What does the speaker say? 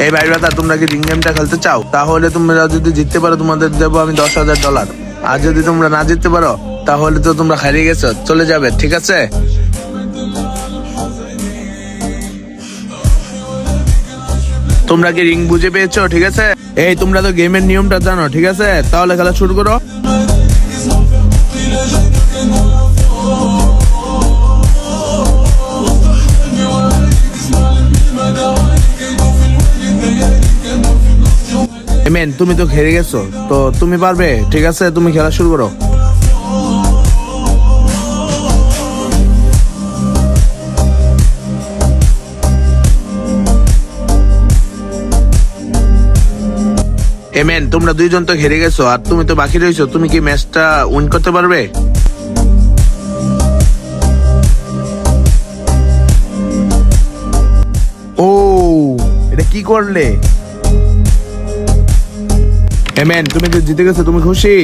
এই ভাই ব্রাদার, তোমরা কি রিং গেমটা খেলতে চাও? তাহলে তোমরা যদি জিততে পারো তোমাদের দেবো আমি $10,000। আর যদি তোমরা না জিততে পারো তাহলে তো তোমরা হারিয়ে গেছো, চলে যাবে, ঠিক আছে? তোমরা কি রিং বুঝে পেয়েছো? ঠিক আছে, এই তোমরা তো গেমের নিয়মটা জানো, ঠিক আছে? তাহলে খেলা শুরু করো। এমেন, তুমি তো হেরে গেছো, তো তুমি পারবে, ঠিক আছে? তুমি খেলা শুরু করো। এমেন, তোমরা দুইজন তো হেরে গেছো আর তুমি তো বাকি রয়েছো, তুমি কি ম্যাচটা উইন করতে পারবে? ও, এটা কি করলে? এমেন, তুমি তো জিতে গেছো, তুমি খুশি?